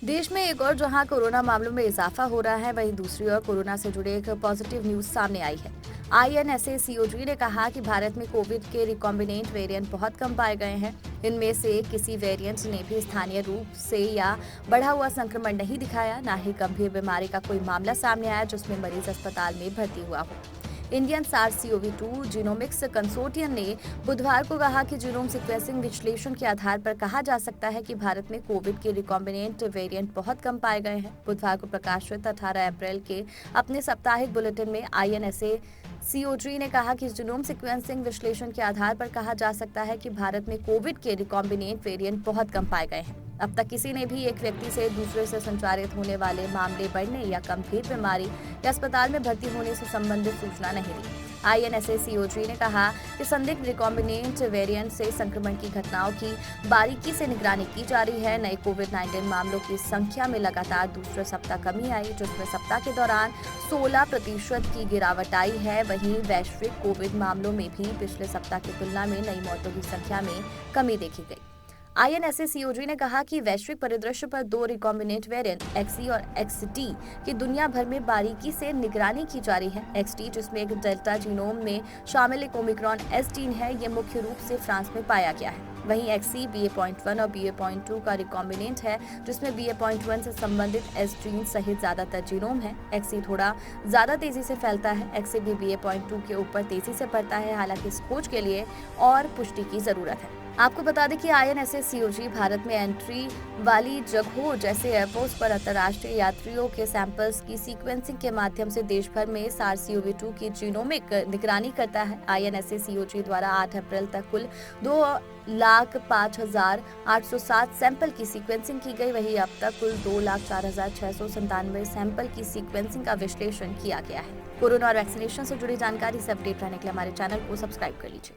देश में एक और जहां कोरोना मामलों में इजाफा हो रहा है, वहीं दूसरी ओर कोरोना से जुड़े एक पॉजिटिव न्यूज सामने आई है। INSA-CoG ने कहा कि भारत में कोविड के रिकॉम्बिनेंट वेरिएंट बहुत कम पाए गए हैं। इनमें से किसी वेरिएंट ने भी स्थानीय रूप से या बढ़ा हुआ संक्रमण नहीं दिखाया, न ही गंभीर बीमारी का कोई मामला सामने आया जिसमें मरीज अस्पताल में भर्ती हुआ हो। इंडियन SARS-CoV-2 जीनोमिक्स कंसोर्टियम ने बुधवार को कहा कि जीनोम सीक्वेंसिंग विश्लेषण के आधार पर कहा जा सकता है कि भारत में कोविड के रिकॉम्बिनेंट वेरिएंट बहुत कम पाए गए हैं। बुधवार को प्रकाशित 18 अप्रैल के अपने साप्ताहिक बुलेटिन में INSA-CoG ने कहा कि जीनोम सीक्वेंसिंग विश्लेषण के आधार पर कहा जा सकता है कि भारत में कोविड के रिकॉम्बिनेंट वेरिएंट बहुत कम पाए गए हैं। अब तक किसी ने भी एक व्यक्ति से दूसरे से संचारित होने वाले मामले बढ़ने या गंभीर बीमारी या अस्पताल में भर्ती होने से संबंधित सूचना नहीं दी। INSA-CoG ने कहा कि संदिग्ध रिकॉम्बिनेंट वेरिएंट से संक्रमण की घटनाओं की बारीकी से निगरानी की जा रही है। नए कोविड-19 मामलों की संख्या में लगातार दूसरे सप्ताह कमी आई, जिसमें सप्ताह के दौरान 16% की गिरावट आई है। वहीं वैश्विक कोविड मामलों में भी पिछले सप्ताह की तुलना में नई मौतों की संख्या में कमी देखी गई। INSA-CoG ने कहा कि वैश्विक परिदृश्य पर 2 रिकॉम्बिनेंट वेरिएंट XE और XT की दुनिया भर में बारीकी से निगरानी की जा रही है। XT, जिसमें एक डेल्टा जीनोम में शामिल एक ओमिक्रॉन S जीन है, ये मुख्य रूप से फ्रांस में पाया गया है। वहीं XE BA.1 और BA.2 का रिकॉम्बिनेंट है, जिसमें BA.1 से संबंधित S जीन सहित ज्यादातर जीनोम है। XE थोड़ा ज्यादा तेजी से फैलता है। XE भी BA.2 के ऊपर तेजी से बढ़ता है, हालांकि इस खोज के लिए और पुष्टि की जरूरत है। आपको बता दें कि INSA-CoG भारत में एंट्री वाली जगहों जैसे एयरपोर्ट्स पर अंतर्राष्ट्रीय यात्रियों के सैंपल्स की सीक्वेंसिंग के माध्यम से देश भर में SARS-CoV-2 की जीनोमिक निगरानी करता है। INSA-CoG द्वारा 8 अप्रैल तक कुल 2,05,807 सैंपल की सीक्वेंसिंग की गई। वहीं अब तक कुल 2,04,697 सैंपल की सीक्वेंसिंग का विश्लेषण किया गया है। कोरोना और वैक्सीनेशन से जुड़ी जानकारी से अपडेट रहने के लिए हमारे चैनल को सब्सक्राइब कर लीजिए।